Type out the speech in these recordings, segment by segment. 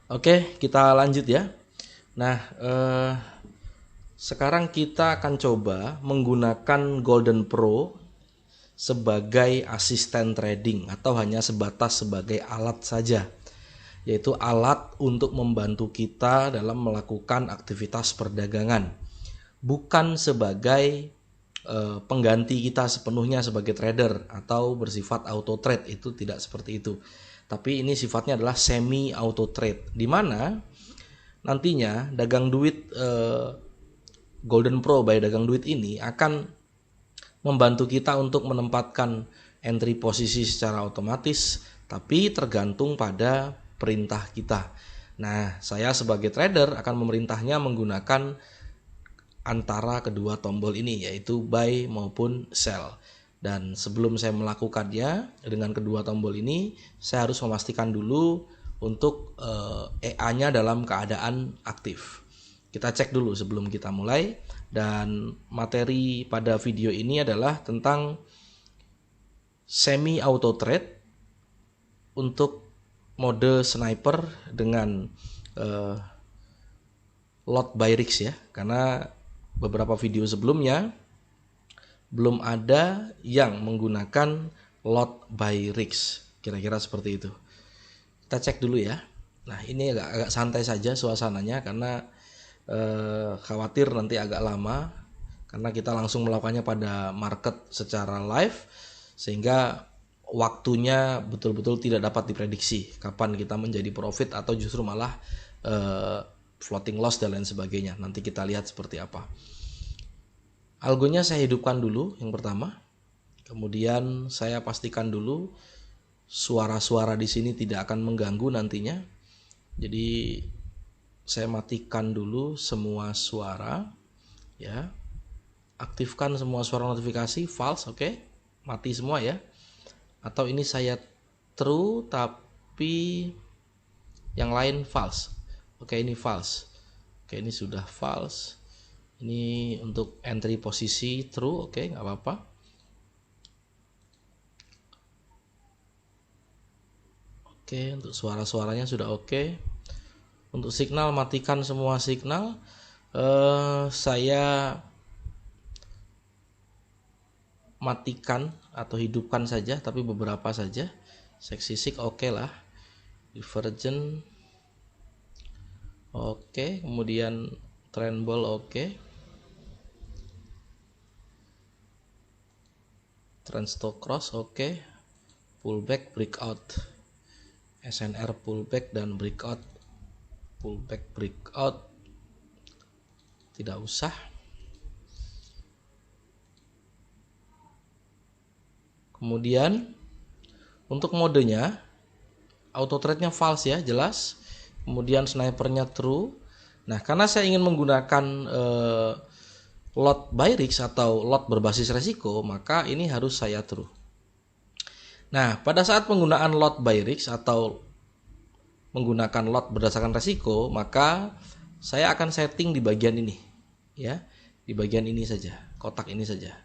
Oke, kita lanjut ya. Nah, sekarang kita akan coba menggunakan Golden Pro sebagai asisten trading atau hanya sebatas sebagai alat saja, yaitu alat untuk membantu kita dalam melakukan aktivitas perdagangan, bukan sebagai pengganti kita sepenuhnya sebagai trader atau bersifat auto trade. Itu tidak seperti itu, tapi ini sifatnya adalah semi auto trade, di mana nantinya dagang duit Golden Pro by dagang duit ini akan membantu kita untuk menempatkan entry posisi secara otomatis, tapi tergantung pada perintah kita. Nah, saya sebagai trader akan memerintahnya menggunakan antara kedua tombol ini, yaitu buy maupun sell. Dan sebelum saya melakukannya dengan kedua tombol ini, saya harus memastikan dulu untuk EA-nya dalam keadaan aktif. Kita cek dulu sebelum kita mulai. Dan materi pada video ini adalah tentang semi auto trade untuk mode sniper dengan lot by risk ya, karena beberapa video sebelumnya belum ada yang menggunakan lot by risk, kira-kira seperti itu. Kita cek dulu ya. Nah, ini agak santai saja suasananya karena khawatir nanti agak lama, karena kita langsung melakukannya pada market secara live, sehingga waktunya betul-betul tidak dapat diprediksi kapan kita menjadi profit atau justru malah floating loss dan lain sebagainya. Nanti kita lihat seperti apa. Algonya saya hidupkan dulu yang pertama, kemudian saya pastikan dulu suara-suara di sini tidak akan mengganggu nantinya. Jadi saya matikan dulu semua suara ya. Aktifkan semua suara notifikasi false, oke. Mati semua ya. Atau ini saya true tapi yang lain false. Oke, ini false. Oke, ini sudah false. Ini untuk entry posisi true, oke, nggak apa-apa. Oke, untuk suara-suaranya sudah oke. Untuk signal, matikan semua signal. Saya matikan atau hidupkan saja, tapi beberapa saja. Seksisik oke lah. Divergent oke. Kemudian trend ball oke. Trend stock cross oke. Pullback, breakout. SNR pullback dan breakout. Pullback, breakout tidak usah. Kemudian untuk modenya auto trade-nya false ya, jelas. Kemudian snipernya true. Nah, karena saya ingin menggunakan lot by risk atau lot berbasis resiko, maka ini harus saya true. Nah, pada saat penggunaan lot by risk atau menggunakan lot berdasarkan resiko, maka saya akan setting di bagian ini ya, di bagian ini saja, kotak ini saja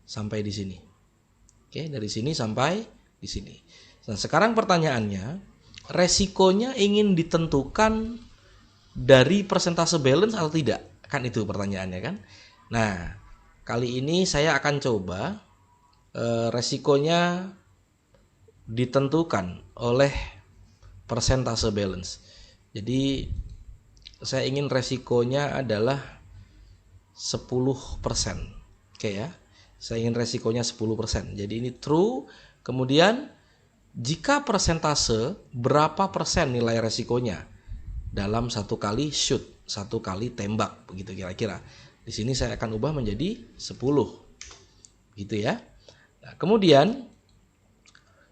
sampai di sini. Oke, dari sini sampai di sini. Nah, sekarang pertanyaannya, resikonya ingin ditentukan dari persentase balance atau tidak? Kan itu pertanyaannya kan. Nah, kali ini saya akan coba resikonya ditentukan oleh persentase balance. Jadi saya ingin resikonya adalah 10%. Oke ya. Saya ingin resikonya 10%. Jadi ini true. Kemudian jika persentase, berapa persen nilai resikonya dalam satu kali shoot, satu kali tembak, begitu kira-kira. Di sini saya akan ubah menjadi 10. Gitu ya. Nah, kemudian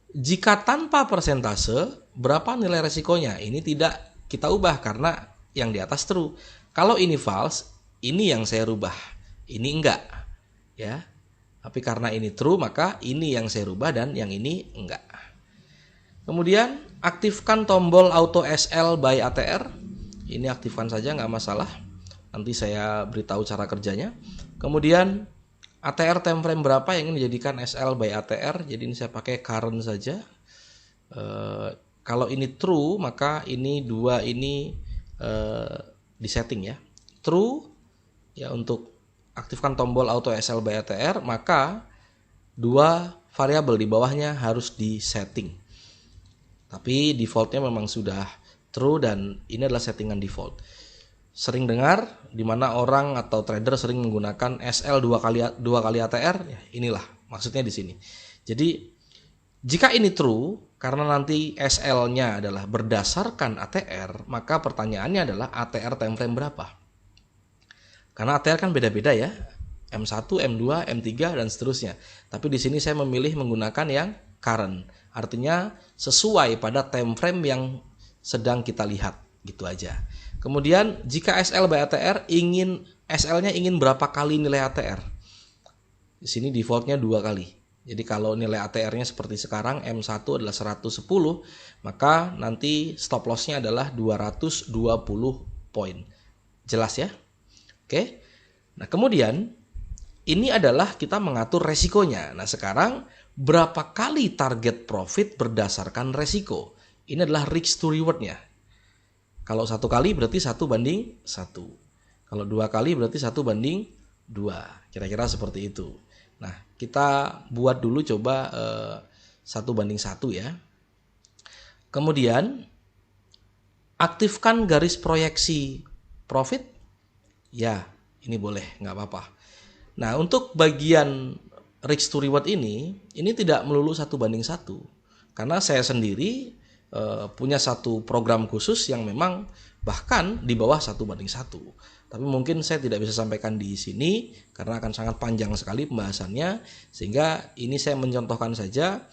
jika tanpa persentase, berapa nilai resikonya? Ini tidak kita ubah karena yang di atas true. Kalau ini false, ini yang saya rubah. Ini enggak. Ya. Tapi karena ini true, maka ini yang saya rubah dan yang ini enggak. Kemudian aktifkan tombol auto SL by ATR. Ini aktifkan saja, enggak masalah. Nanti saya beritahu cara kerjanya. Kemudian ATR time frame berapa yang ingin dijadikan SL by ATR. Jadi ini saya pakai current saja. Kalau ini true, maka ini dua ini di setting ya. True ya, untuk aktifkan tombol auto SL by ATR, maka dua variabel di bawahnya harus di setting. Tapi defaultnya memang sudah true dan ini adalah settingan default. Sering dengar di mana orang atau trader sering menggunakan SL dua kali ATR, ya inilah maksudnya di sini. Jadi jika ini true, karena nanti SL-nya adalah berdasarkan ATR, maka pertanyaannya adalah ATR time frame berapa? Karena ATR kan beda-beda ya, M1, M2, M3 dan seterusnya. Tapi di sini saya memilih menggunakan yang current, artinya sesuai pada time frame yang sedang kita lihat, gitu aja. Kemudian jika SL by ATR SL-nya ingin berapa kali nilai ATR? Di sini defaultnya 2 kali. Jadi kalau nilai ATR-nya seperti sekarang M1 adalah 110, maka nanti stop loss-nya adalah 220 poin. Jelas ya? Oke. Nah, kemudian ini adalah kita mengatur resikonya. Nah, sekarang berapa kali target profit berdasarkan resiko? Ini adalah risk to reward-nya. Kalau 1 kali berarti 1:1. Kalau 2 kali berarti 1:2. Kira-kira seperti itu. Nah, kita buat dulu coba 1:1 ya. Kemudian aktifkan garis proyeksi profit. Ya, ini boleh, nggak apa-apa. Nah, untuk bagian risk to reward ini tidak melulu 1:1. Karena saya sendiri punya satu program khusus yang memang bahkan di bawah 1:1. Tapi mungkin saya tidak bisa sampaikan di sini karena akan sangat panjang sekali pembahasannya, sehingga ini saya mencontohkan saja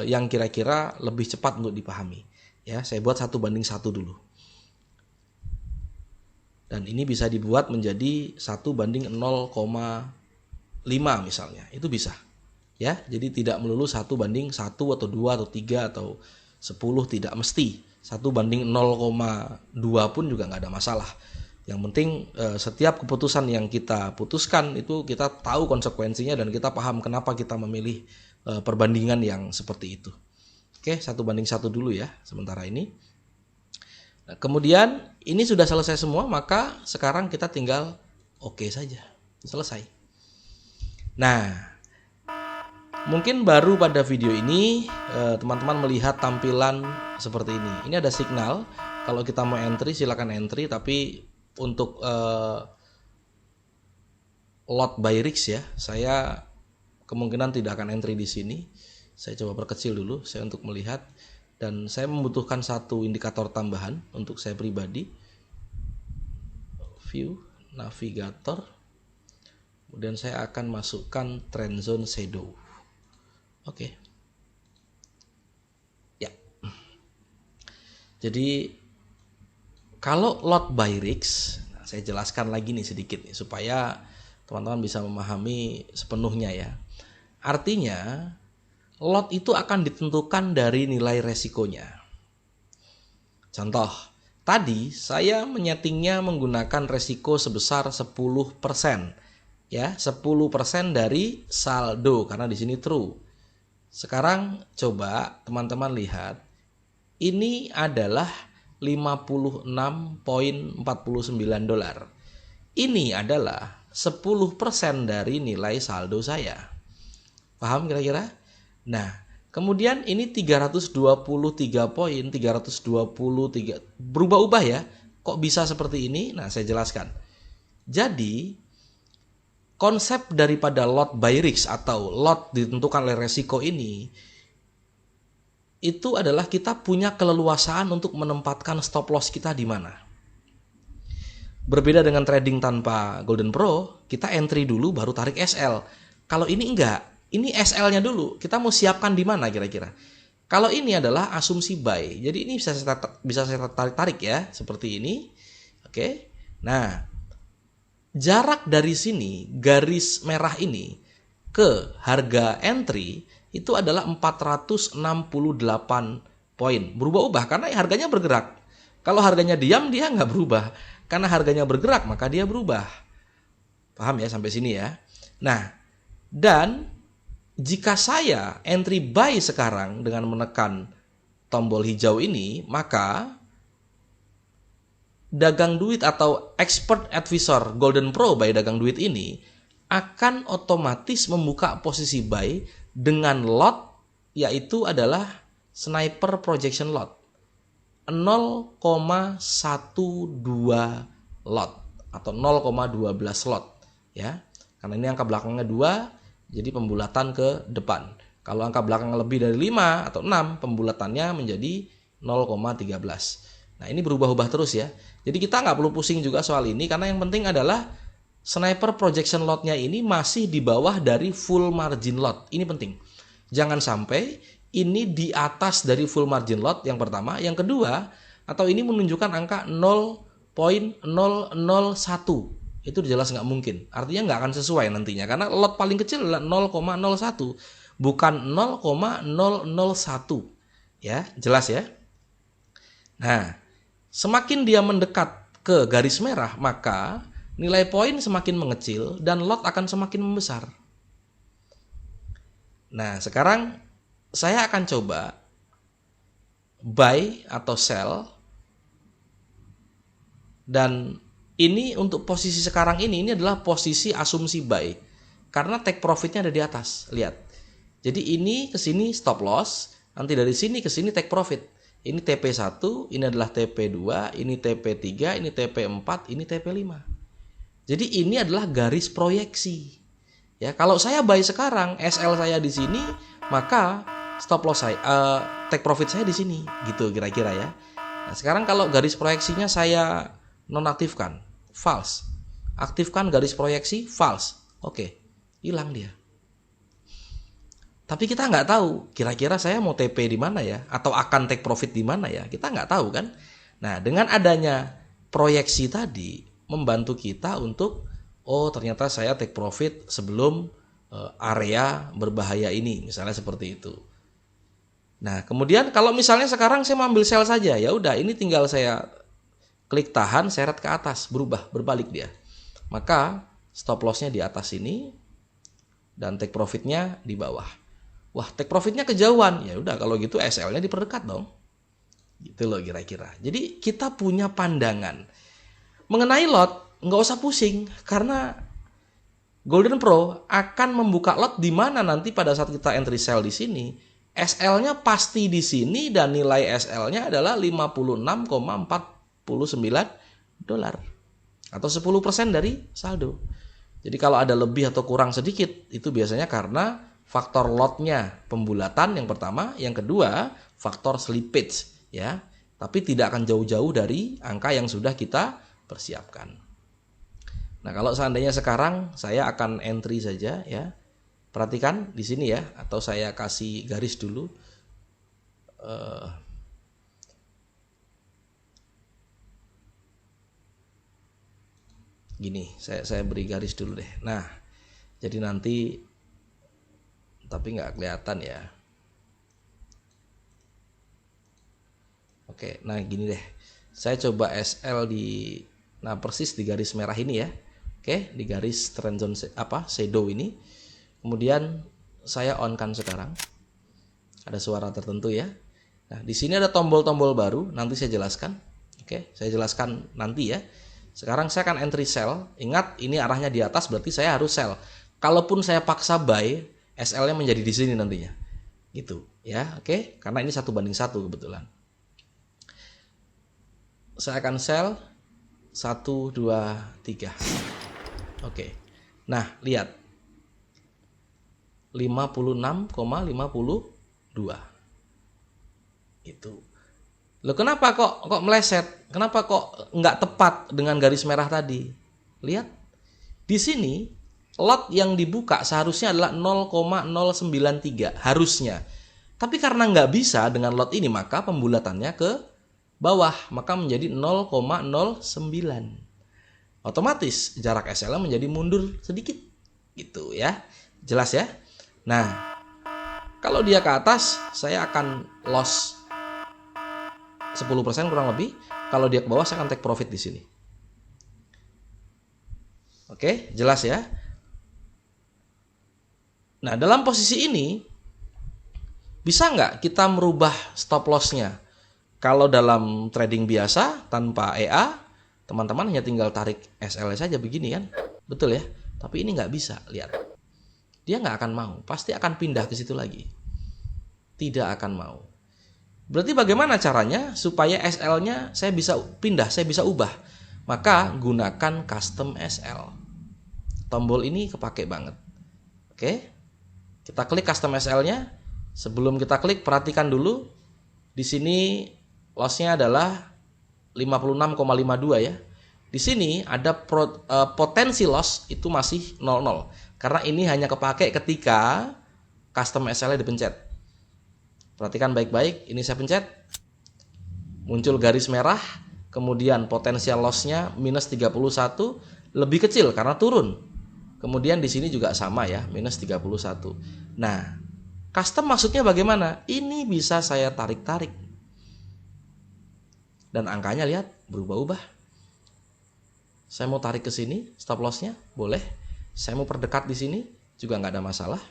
yang kira-kira lebih cepat untuk dipahami. Ya, saya buat 1:1 dulu. Dan ini bisa dibuat menjadi 1:0,5 misalnya. Itu bisa. Ya, jadi tidak melulu 1:1 atau 2 atau 3 atau 10, tidak mesti. 1:0,2 pun juga nggak ada masalah. Yang penting setiap keputusan yang kita putuskan itu kita tahu konsekuensinya dan kita paham kenapa kita memilih perbandingan yang seperti itu. Oke, 1:1 dulu ya sementara ini. Nah, kemudian ini sudah selesai semua, maka sekarang kita tinggal oke saja. Selesai. Nah, mungkin baru pada video ini teman-teman melihat tampilan seperti ini. Ini ada signal. Kalau kita mau entry silakan entry, tapi untuk lot by risk ya, saya kemungkinan tidak akan entry di sini. Saya coba perkecil dulu saya untuk melihat, dan saya membutuhkan satu indikator tambahan untuk saya pribadi. View navigator. Kemudian saya akan masukkan trend zone shadow. Oke. Ya. Jadi kalau lot by risk, nah saya jelaskan lagi nih sedikit nih, supaya teman-teman bisa memahami sepenuhnya ya. Artinya lot itu akan ditentukan dari nilai resikonya. Contoh, tadi saya menyetingnya menggunakan resiko sebesar 10%. Ya, 10% dari saldo karena di sini true. Sekarang coba teman-teman lihat, ini adalah $56.49. Ini adalah 10% dari nilai saldo saya. Paham kira-kira? Nah, kemudian ini 323 poin, 323 berubah-ubah ya. Kok bisa seperti ini? Nah, saya jelaskan. Jadi, konsep daripada lot by risk atau lot ditentukan oleh resiko ini, itu adalah kita punya keleluasaan untuk menempatkan stop loss kita di mana. Berbeda dengan trading tanpa Golden Pro, kita entry dulu baru tarik SL. Kalau ini enggak, ini SL-nya dulu. Kita mau siapkan di mana kira-kira? Kalau ini adalah asumsi buy, jadi ini bisa saya tarik ya, seperti ini. Oke. Nah, jarak dari sini, garis merah ini ke harga entry itu adalah 468 poin. Berubah-ubah karena harganya bergerak. Kalau harganya diam dia nggak berubah. Karena harganya bergerak maka dia berubah. Paham ya sampai sini ya? Nah, dan jika saya entry buy sekarang dengan menekan tombol hijau ini, maka dagang duit atau expert advisor Golden Pro by dagang duit ini akan otomatis membuka posisi buy dengan lot, yaitu adalah sniper projection lot 0,12 lot atau 0,12 lot ya. Karena ini angka belakangnya 2, jadi pembulatan ke depan. Kalau angka belakang lebih dari 5 atau 6, pembulatannya menjadi 0,13. Nah, ini berubah-ubah terus ya. Jadi kita nggak perlu pusing juga soal ini, karena yang penting adalah sniper projection lotnya ini masih di bawah dari full margin lot. Ini penting. Jangan sampai ini di atas dari full margin lot yang pertama. Yang kedua, atau ini menunjukkan angka 0,001. Itu jelas nggak mungkin. Artinya nggak akan sesuai nantinya. Karena lot paling kecil adalah 0,01. Bukan 0,001. Ya, jelas ya. Nah, semakin dia mendekat ke garis merah, maka nilai poin semakin mengecil dan lot akan semakin membesar. Nah, sekarang saya akan coba buy atau sell. Dan ini untuk posisi sekarang ini adalah posisi asumsi buy. Karena take profitnya ada di atas. Lihat. Jadi ini ke sini stop loss, nanti dari sini ke sini take profit. Ini TP1, ini adalah TP2, ini TP3, ini TP4, ini TP5. Jadi ini adalah garis proyeksi. Ya, kalau saya buy sekarang, SL saya di sini, maka stop loss saya, take profit saya di sini, gitu kira-kira ya. Nah, sekarang kalau garis proyeksinya saya nonaktifkan, false. Aktifkan garis proyeksi, false. Oke, hilang dia. Tapi kita nggak tahu, kira-kira saya mau TP di mana ya, atau akan take profit di mana ya, kita nggak tahu kan. Nah, dengan adanya proyeksi tadi, membantu kita untuk, oh ternyata saya take profit sebelum area berbahaya ini, misalnya seperti itu. Nah, kemudian kalau misalnya sekarang saya mau ambil sell saja, ya udah, ini tinggal saya klik tahan, seret ke atas, berubah, berbalik dia. Maka stop lossnya di atas ini, dan take profitnya di bawah. Wah, take profitnya kejauhan. Ya udah, kalau gitu SL-nya diperdekat dong. Gitu loh kira-kira. Jadi kita punya pandangan mengenai lot, nggak usah pusing, karena Golden Pro akan membuka lot di mana nanti pada saat kita entry sell di sini, SL-nya pasti di sini dan nilai SL-nya adalah 56,49 dolar atau 10% dari saldo. Jadi kalau ada lebih atau kurang sedikit, itu biasanya karena faktor lotnya pembulatan yang pertama, yang kedua faktor slippage ya. Tapi tidak akan jauh-jauh dari angka yang sudah kita persiapkan. Nah, kalau seandainya sekarang saya akan entry saja ya. Perhatikan di sini ya, atau saya kasih garis dulu. Gini, saya beri garis dulu deh. Nah, jadi nanti tapi nggak kelihatan ya. Oke, nah gini deh. Saya coba SL persis di garis merah ini ya. Oke, di garis trend zone shadow ini. Kemudian saya on kan sekarang. Ada suara tertentu ya. Nah, di sini ada tombol-tombol baru, nanti saya jelaskan. Oke, saya jelaskan nanti ya. Sekarang saya akan entry sell. Ingat, ini arahnya di atas, berarti saya harus sell. Kalaupun saya paksa buy, SL-nya menjadi di sini nantinya. Gitu, ya. Oke, karena ini 1:1 kebetulan. Saya akan sell 1, 2, 3. Oke. Nah, lihat. 56,52. Itu. Loh, kenapa kok meleset? Kenapa kok nggak tepat dengan garis merah tadi? Lihat. Di sini lot yang dibuka seharusnya adalah 0,093 harusnya. Tapi karena nggak bisa dengan lot ini, maka pembulatannya ke bawah, maka menjadi 0,09. Otomatis jarak SL menjadi mundur sedikit. Gitu ya. Jelas ya? Nah, kalau dia ke atas, saya akan loss 10% kurang lebih. Kalau dia ke bawah, saya akan take profit di sini. Oke, jelas ya? Nah, dalam posisi ini, Bisa nggak kita merubah stop loss-nya? Kalau dalam trading biasa tanpa EA, teman-teman hanya tinggal tarik SL saja begini kan, betul ya? Tapi ini nggak bisa, lihat. Dia nggak akan mau, pasti akan pindah ke situ lagi. Tidak akan mau. Berarti bagaimana caranya supaya SL-nya saya bisa pindah, saya bisa ubah? Maka gunakan custom SL. Tombol ini kepake banget. Oke, kita klik custom SL-nya. Sebelum kita klik, perhatikan dulu. Di sini loss-nya adalah 56,52 ya. Di sini ada potensi loss itu masih 00. Karena ini hanya kepake ketika custom SL-nya dipencet. Perhatikan baik-baik, ini saya pencet, muncul garis merah, kemudian potensial loss-nya minus 31, lebih kecil karena turun. Kemudian di sini juga sama ya, minus 31. Nah, custom maksudnya bagaimana? Ini bisa saya tarik-tarik. Dan angkanya lihat, berubah-ubah. Saya mau tarik ke sini, stop loss-nya, boleh. Saya mau perdekat di sini, juga nggak ada masalah.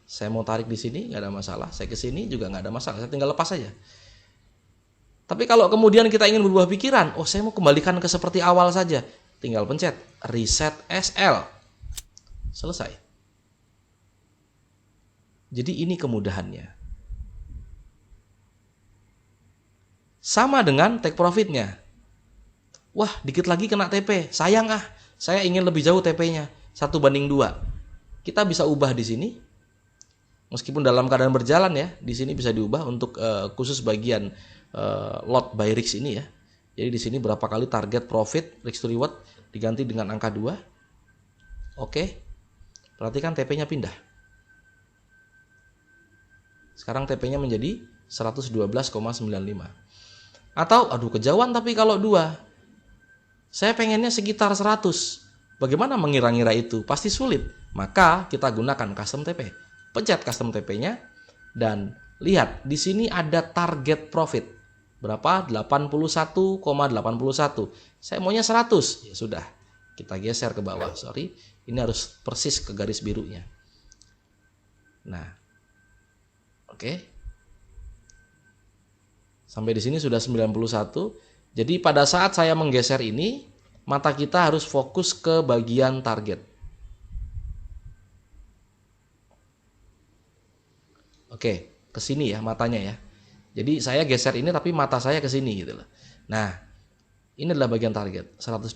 Saya mau tarik di sini, nggak ada masalah. Saya ke sini juga nggak ada masalah. Saya tinggal lepas saja. Tapi kalau kemudian kita ingin berubah pikiran, saya mau kembalikan ke seperti awal saja. Tinggal pencet reset SL. Selesai. Jadi ini kemudahannya. Sama dengan take profitnya. Wah, dikit lagi kena TP. Sayang saya ingin lebih jauh TP-nya. 1:2. Kita bisa ubah di sini. Meskipun dalam keadaan berjalan ya, di sini bisa diubah untuk khusus bagian lot by risk ini ya. Jadi di sini berapa kali target profit, risk to reward diganti dengan angka 2. Oke. Perhatikan TP-nya pindah. Sekarang TP-nya menjadi 112,95. Atau kejauhan tapi kalau 2. Saya pengennya sekitar 100. Bagaimana mengira-ngira itu? Pasti sulit. Maka kita gunakan custom TP. Pencet custom TP-nya dan lihat di sini ada target profit. Berapa? 81,81. Saya maunya 100. Ya sudah. Kita geser ke bawah. Sorry. Ini harus persis ke garis birunya. Nah. Oke. Sampai di sini sudah 91. Jadi pada saat saya menggeser ini, mata kita harus fokus ke bagian target. Oke, ke sini ya matanya ya. Jadi saya geser ini tapi mata saya ke sini gitu loh. Nah, ini adalah bagian target, $100.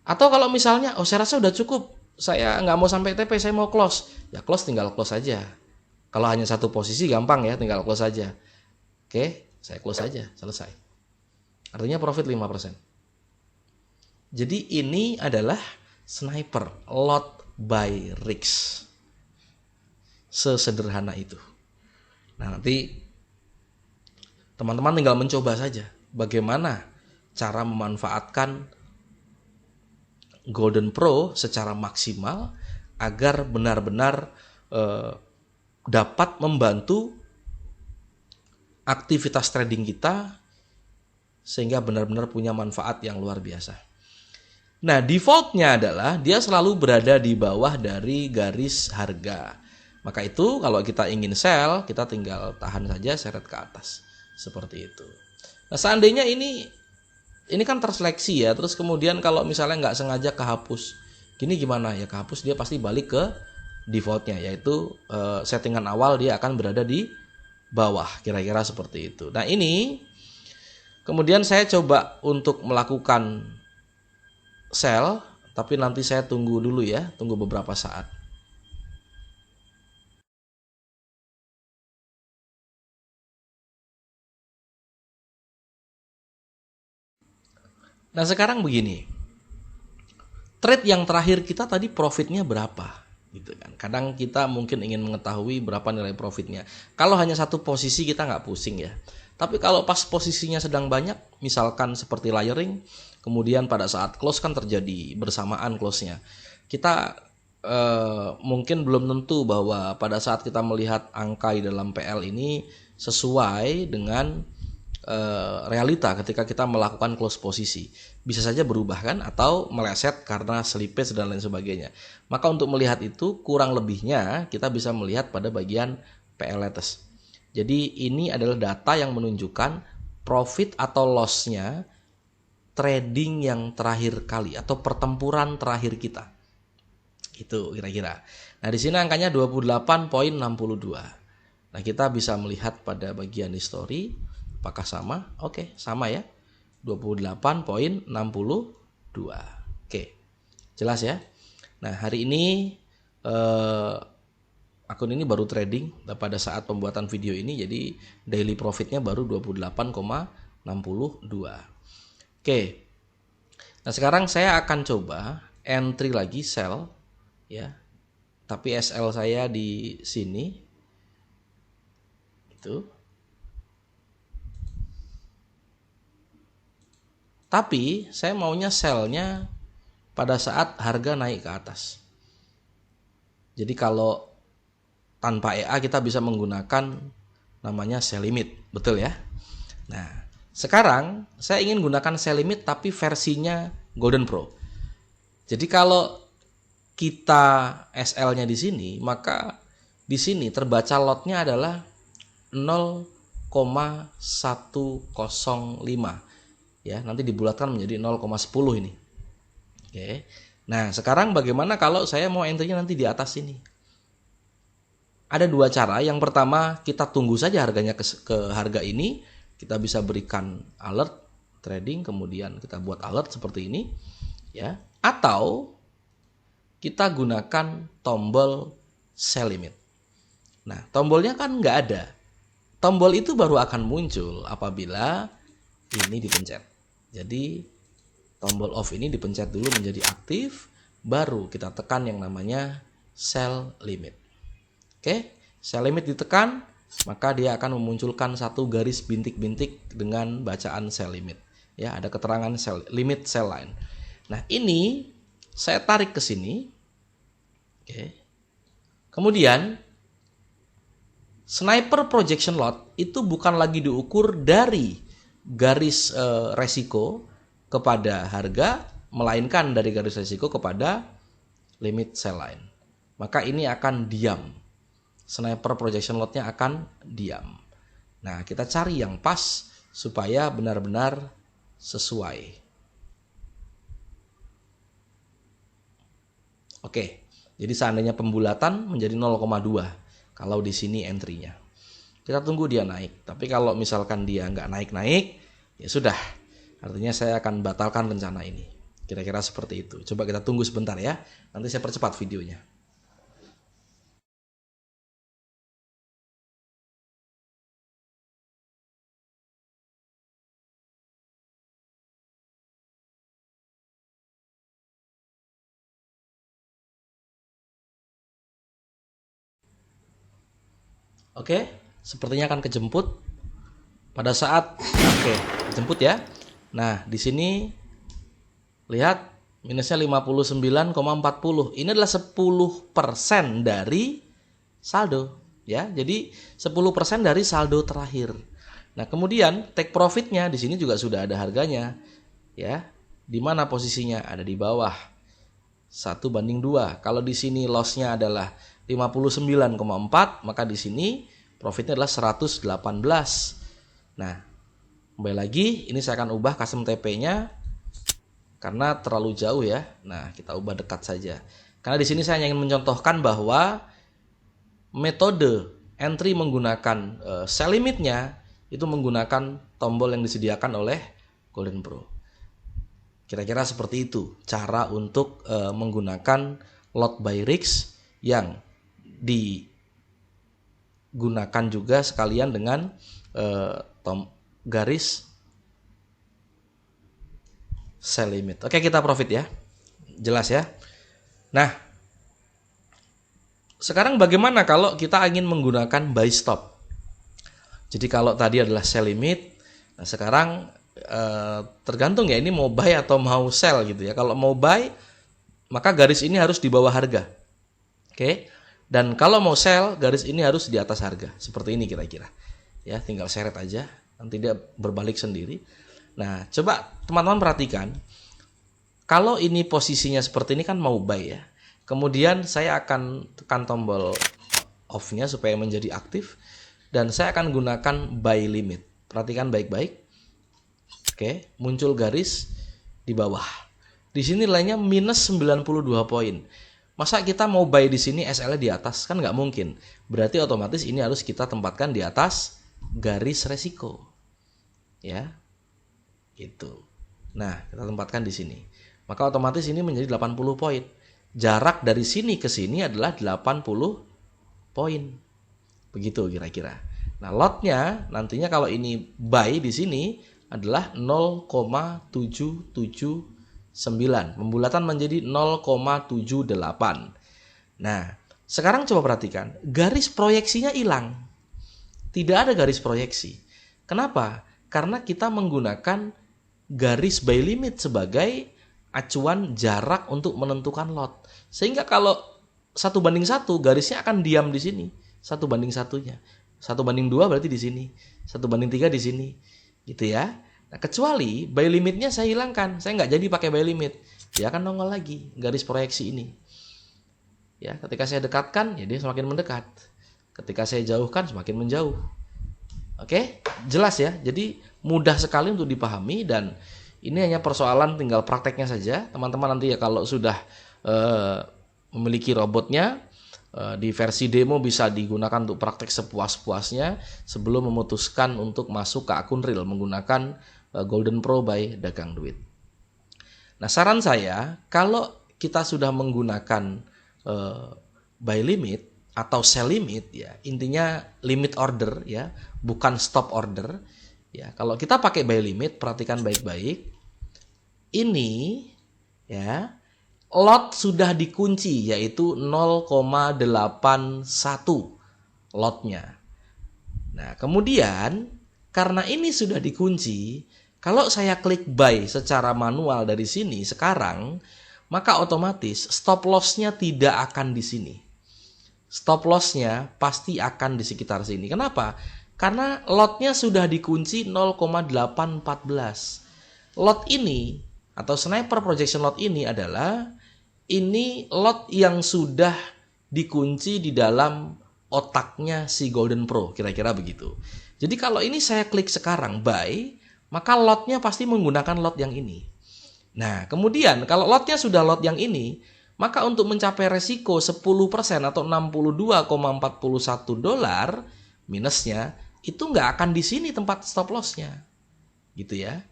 Atau kalau misalnya, saya rasa udah cukup. Saya nggak mau sampai TP, saya mau close. Ya close tinggal close aja. Kalau hanya satu posisi gampang ya, tinggal close aja. Oke, saya close aja, selesai. Artinya profit 5%. Jadi ini adalah sniper, lot by risk. Sesederhana itu. Nah, nanti teman-teman tinggal mencoba saja bagaimana cara memanfaatkan Golden Pro secara maksimal agar benar-benar dapat membantu aktivitas trading kita sehingga benar-benar punya manfaat yang luar biasa. Nah, defaultnya adalah dia selalu berada di bawah dari garis harga. Maka itu kalau kita ingin sell, kita tinggal tahan saja seret ke atas. Seperti itu. Nah, seandainya ini kan terseleksi ya, terus kemudian kalau misalnya nggak sengaja kehapus, gini gimana ya, kehapus dia pasti balik ke defaultnya, yaitu settingan awal dia akan berada di bawah, kira-kira seperti itu. Nah ini kemudian saya coba untuk melakukan sell, tapi nanti saya tunggu dulu ya, tunggu beberapa saat. Nah sekarang begini, trade yang terakhir kita tadi profitnya berapa? Gitu kan. Kadang kita mungkin ingin mengetahui berapa nilai profitnya. Kalau hanya satu posisi kita nggak pusing ya. Tapi kalau pas posisinya sedang banyak, misalkan seperti layering, kemudian pada saat close kan terjadi bersamaan close-nya. Kita mungkin belum tentu bahwa pada saat kita melihat angka di dalam PL ini sesuai dengan realita ketika kita melakukan close posisi. Bisa saja berubah kan, atau meleset karena slippage dan lain sebagainya. Maka untuk melihat itu kurang lebihnya kita bisa melihat pada bagian PL latest. Jadi ini adalah data yang menunjukkan profit atau loss-nya trading yang terakhir kali atau pertempuran terakhir kita. Itu kira-kira. Nah, di sini angkanya 28,62. Nah, kita bisa melihat pada bagian history apakah sama? Oke, sama ya. 28,62. Oke. Jelas ya? Nah, hari ini akun ini baru trading pada saat pembuatan video ini, jadi daily profitnya baru 28,62. Oke. Nah, sekarang saya akan coba entry lagi sell ya. Tapi SL saya di sini itu. Tapi saya maunya sell-nya pada saat harga naik ke atas. Jadi kalau tanpa EA kita bisa menggunakan namanya sell limit, betul ya? Nah, sekarang saya ingin gunakan sell limit tapi versinya Golden Pro. Jadi kalau kita SL-nya di sini, maka di sini terbaca lotnya adalah 0,105 ya, nanti dibulatkan menjadi 0,10 ini. Oke. Nah, sekarang bagaimana kalau saya mau entry-nya nanti di atas ini? Ada dua cara. Yang pertama, kita tunggu saja harganya ke harga ini. Kita bisa berikan alert trading, kemudian kita buat alert seperti ini, ya. Atau kita gunakan tombol sell limit. Nah, tombolnya kan nggak ada. Tombol itu baru akan muncul apabila ini dipencet. Jadi tombol off ini dipencet dulu menjadi aktif, baru kita tekan yang namanya sell limit. Oke, sell limit ditekan, maka dia akan memunculkan satu garis bintik-bintik dengan bacaan sell limit. Ya, ada keterangan sell limit sell line. Nah, ini saya tarik ke sini. Oke. Kemudian sniper projection lot itu bukan lagi diukur dari garis resiko kepada harga, melainkan dari garis resiko kepada limit sell line. Maka ini akan diam. Sniper projection lotnya akan diam. Nah, kita cari yang pas supaya benar-benar sesuai. Oke, jadi seandainya pembulatan menjadi 0,2 kalau di sini entry-nya. Kita tunggu dia naik. Tapi kalau misalkan dia nggak naik-naik, ya sudah. Artinya saya akan batalkan rencana ini. Kira-kira seperti itu. Coba kita tunggu sebentar ya. Nanti saya percepat videonya. Oke, sepertinya akan kejemput pada saat kejemput ya. Nah, di sini lihat minusnya 59,40. Ini adalah 10% dari saldo ya. Jadi 10% dari saldo terakhir. Nah, kemudian take profitnya di sini juga sudah ada harganya ya. Di mana posisinya? Ada di bawah 1/2. Kalau di sini loss-nya adalah 59,4, maka di sini profitnya adalah 118. Nah, kembali lagi, ini saya akan ubah custom TP-nya karena terlalu jauh ya. Nah, kita ubah dekat saja. Karena di sini saya ingin mencontohkan bahwa metode entry menggunakan sell limitnya itu menggunakan tombol yang disediakan oleh Golden Pro. Kira-kira seperti itu cara untuk menggunakan lot by risk yang digunakan juga sekalian dengan garis sell limit. Oke, kita profit ya. Jelas ya. Nah, sekarang bagaimana kalau kita ingin menggunakan buy stop? Jadi kalau tadi adalah sell limit, nah sekarang tergantung ya ini mau buy atau mau sell gitu ya. Kalau mau buy, maka garis ini harus di bawah harga. Oke. Dan kalau mau sell, garis ini harus di atas harga. Seperti ini kira-kira. Ya, tinggal seret aja. Nanti dia berbalik sendiri. Nah, coba teman-teman perhatikan. Kalau ini posisinya seperti ini kan mau buy ya. Kemudian saya akan tekan tombol off-nya supaya menjadi aktif. dan saya akan gunakan buy limit. Perhatikan baik-baik. Oke, muncul garis di bawah. Di sini nilainya minus 92 poin. Masa kita mau buy di sini SL-nya di atas? Kan nggak mungkin. Berarti otomatis ini harus kita tempatkan di atas garis resiko. Ya, gitu. Nah, kita tempatkan di sini. Maka otomatis ini menjadi 80 poin. Jarak dari sini ke sini adalah 80 poin. Begitu kira-kira. Nah, lotnya nantinya kalau ini buy di sini adalah 0,779. Pembulatan menjadi 0,78. Nah, sekarang coba perhatikan. Garis proyeksinya hilang. Tidak ada garis proyeksi. Kenapa? Karena kita menggunakan garis buy limit sebagai acuan jarak untuk menentukan lot. Sehingga kalau 1:1 garisnya akan diam di sini. 1:1-nya. 1:2 berarti di sini. 1:3 di sini. Gitu ya. Nah, kecuali buy limitnya saya hilangkan. Saya nggak jadi pakai buy limit. Dia akan nongol lagi garis proyeksi ini. Ya, ketika saya dekatkan, ya dia semakin mendekat. Ketika saya jauhkan, semakin menjauh. Oke, jelas ya. Jadi mudah sekali untuk dipahami dan ini hanya persoalan tinggal prakteknya saja. Teman-teman nanti ya kalau sudah memiliki robotnya di versi demo bisa digunakan untuk praktek sepuas-puasnya sebelum memutuskan untuk masuk ke akun real menggunakan Golden Pro by Dagang Duit. Nah, saran saya kalau kita sudah menggunakan buy limit atau sell limit ya, intinya limit order ya, bukan stop order. Ya, kalau kita pakai buy limit, perhatikan baik-baik. Ini ya, lot sudah dikunci yaitu 0,81 lotnya. Nah, kemudian karena ini sudah dikunci, kalau saya klik buy secara manual dari sini sekarang, maka otomatis stop loss-nya tidak akan di sini. Stop loss-nya pasti akan di sekitar sini. Kenapa? Karena lotnya sudah dikunci 0,814. Lot ini atau sniper projection lot ini adalah ini lot yang sudah dikunci di dalam otaknya si Golden Pro, kira-kira begitu. Jadi kalau ini saya klik sekarang buy, maka lotnya pasti menggunakan lot yang ini. Nah, kemudian kalau lotnya sudah lot yang ini, maka untuk mencapai resiko 10% atau 62,41 dolar minusnya, itu nggak akan di sini tempat stop loss-nya. Gitu ya.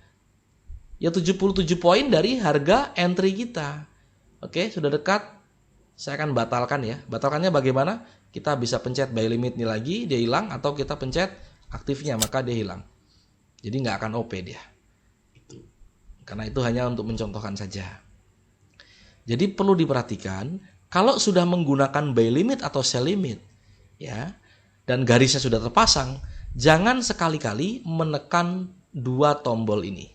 Ya 77 poin dari harga entry kita. Oke, sudah dekat. Saya akan batalkan ya. Batalkannya bagaimana? Kita bisa pencet buy limit ini lagi, dia hilang. Atau kita pencet aktifnya, maka dia hilang. Jadi nggak akan OP dia. Itu. Karena itu hanya untuk mencontohkan saja. Jadi perlu diperhatikan, kalau sudah menggunakan buy limit atau sell limit, ya, dan garisnya sudah terpasang, jangan sekali-kali menekan dua tombol ini.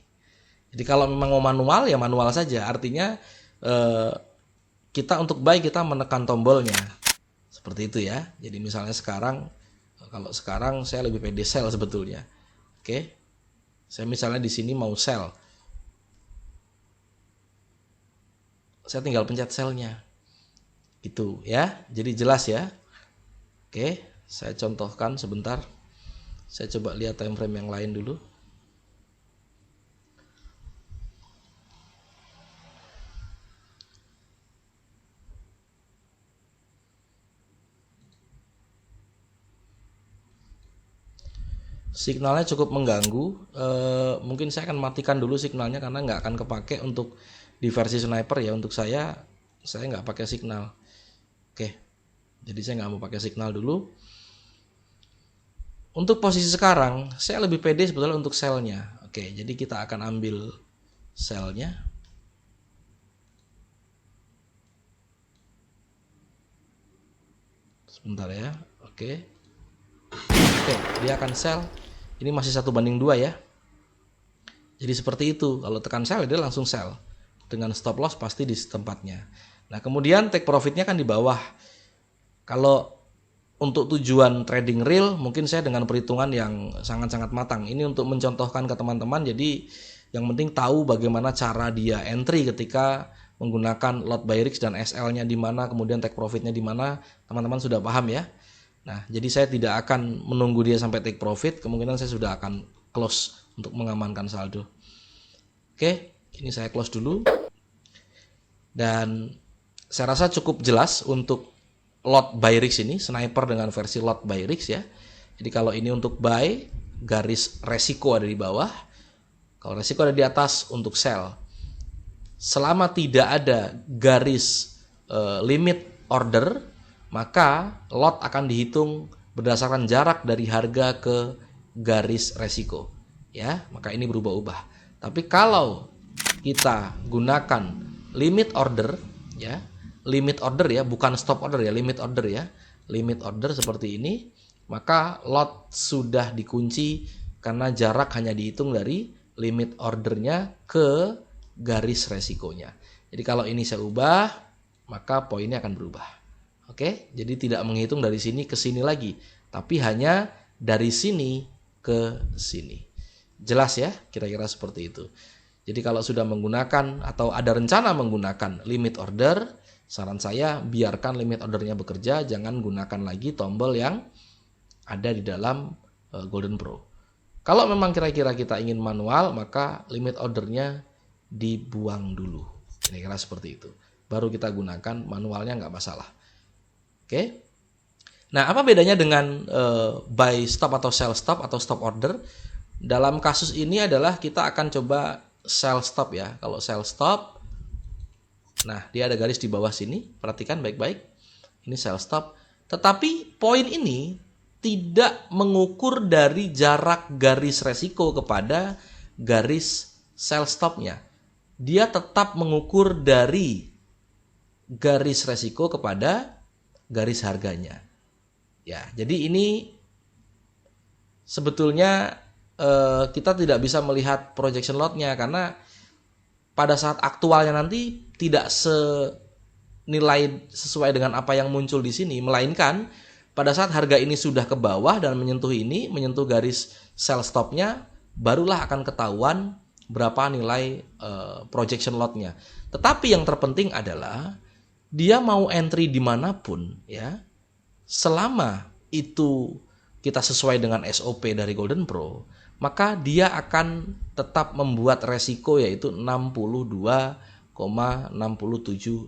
Jadi kalau memang mau manual, ya manual saja. Artinya kita untuk buy kita menekan tombolnya. Seperti itu ya. Jadi misalnya sekarang, kalau sekarang saya lebih pede sell sebetulnya. Oke. Saya misalnya di sini mau sell. Saya tinggal pencet sell-nya. Gitu ya. Jadi jelas ya. Oke, saya contohkan sebentar. Saya coba lihat time frame yang lain dulu. Signalnya cukup mengganggu. Mungkin saya akan matikan dulu signalnya karena nggak akan kepake untuk di versi sniper ya. Untuk saya nggak pakai signal. Oke, jadi saya nggak mau pakai signal dulu. Untuk posisi sekarang, saya lebih pede sebetulnya untuk sell-nya. Oke, jadi kita akan ambil sell-nya. Sebentar ya. Oke, dia akan sell. Ini masih 1:2 ya. Jadi seperti itu. Kalau tekan sell dia langsung sell. Dengan stop loss pasti di tempatnya. Nah, kemudian take profitnya kan di bawah. Kalau untuk tujuan trading real mungkin saya dengan perhitungan yang sangat-sangat matang. Ini untuk mencontohkan ke teman-teman. Jadi yang penting tahu bagaimana cara dia entry ketika menggunakan lot buy risk dan SL-nya di mana, kemudian take profitnya di mana. Teman-teman sudah paham ya. Nah, jadi saya tidak akan menunggu dia sampai take profit, kemungkinan saya sudah akan close untuk mengamankan saldo. Oke, ini saya close dulu. Dan saya rasa cukup jelas untuk lot buy risk ini, sniper dengan versi lot buy risk ya. Jadi kalau ini untuk buy, garis resiko ada di bawah. Kalau resiko ada di atas untuk sell. Selama tidak ada garis limit order, maka lot akan dihitung berdasarkan jarak dari harga ke garis resiko. Ya, maka ini berubah-ubah. Tapi kalau kita gunakan limit order ya, limit order ya, bukan stop order ya, limit order ya. Limit order seperti ini, maka lot sudah dikunci karena jarak hanya dihitung dari limit ordernya ke garis resikonya. Jadi kalau ini saya ubah, maka poinnya akan berubah. Oke, jadi tidak menghitung dari sini ke sini lagi, tapi hanya dari sini ke sini. Jelas ya, kira-kira seperti itu. Jadi kalau sudah menggunakan atau ada rencana menggunakan limit order, saran saya biarkan limit ordernya bekerja, jangan gunakan lagi tombol yang ada di dalam Golden Pro. Kalau memang kira-kira kita ingin manual, maka limit ordernya dibuang dulu. Kira-kira seperti itu. Baru kita gunakan, manualnya nggak masalah. Oke. Nah, apa bedanya dengan buy stop atau sell stop atau stop order? Dalam kasus ini adalah kita akan coba sell stop ya. Kalau sell stop, nah dia ada garis di bawah sini. Perhatikan baik-baik. Ini sell stop. Tetapi poin ini tidak mengukur dari jarak garis resiko kepada garis sell stopnya. Dia tetap mengukur dari garis resiko kepada garis harganya. Ya, jadi ini sebetulnya kita tidak bisa melihat projection lotnya karena pada saat aktualnya nanti tidak senilai sesuai dengan apa yang muncul di sini, melainkan pada saat harga ini sudah ke bawah dan menyentuh ini, menyentuh garis sell stopnya, barulah akan ketahuan berapa nilai projection lotnya. Tetapi yang terpenting adalah dia mau entry dimanapun ya, selama itu kita sesuai dengan SOP dari Golden Pro, maka dia akan tetap membuat resiko yaitu 62,67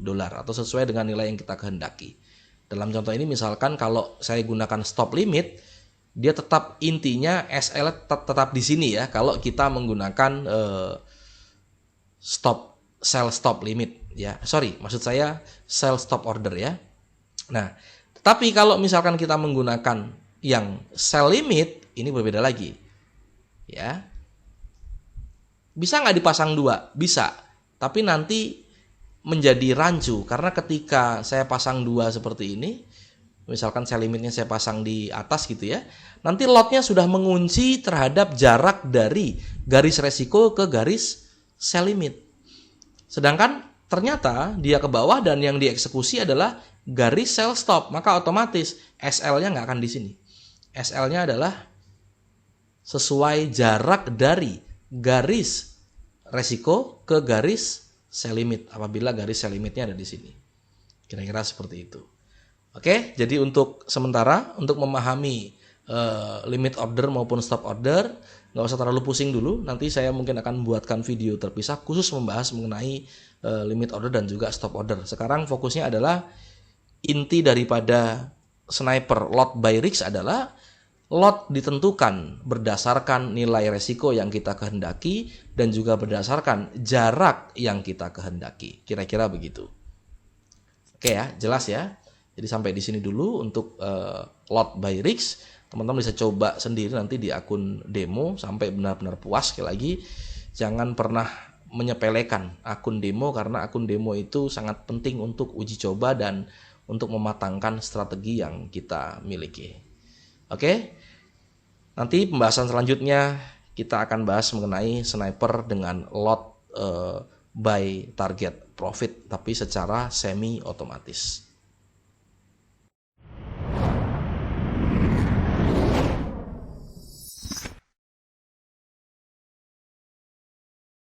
dolar atau sesuai dengan nilai yang kita kehendaki. Dalam contoh ini misalkan kalau saya gunakan stop limit, dia tetap intinya SL tetap di sini ya. Kalau kita menggunakan sell stop limit ya. Sorry, maksud saya sell stop order ya. Nah, tapi kalau misalkan kita menggunakan yang sell limit, ini berbeda lagi. Ya. Bisa nggak dipasang dua? Bisa. Tapi nanti menjadi rancu karena ketika saya pasang dua seperti ini, misalkan sell limitnya saya pasang di atas gitu ya, nanti lotnya sudah mengunci terhadap jarak dari garis resiko ke garis sell limit. Sedangkan ternyata dia ke bawah dan yang dieksekusi adalah garis sell stop, maka otomatis SL-nya nggak akan di sini. SL-nya adalah sesuai jarak dari garis resiko ke garis sell limit apabila garis sell limitnya ada di sini. Kira-kira seperti itu. Oke, jadi untuk sementara untuk memahami limit order maupun stop order, nggak usah terlalu pusing dulu. Nanti saya mungkin akan buatkan video terpisah khusus membahas mengenai limit order dan juga stop order. Sekarang fokusnya adalah inti daripada sniper lot buy risk adalah lot ditentukan berdasarkan nilai resiko yang kita kehendaki dan juga berdasarkan jarak yang kita kehendaki. Kira-kira begitu. Oke ya, jelas ya. Jadi sampai di sini dulu untuk lot buy risk. Teman-teman bisa coba sendiri nanti di akun demo sampai benar-benar puas. Sekali lagi, jangan pernah menyepelekan akun demo karena akun demo itu sangat penting untuk uji coba dan untuk mematangkan strategi yang kita miliki. Oke, nanti pembahasan selanjutnya kita akan bahas mengenai sniper dengan lot buy target profit tapi secara semi otomatis.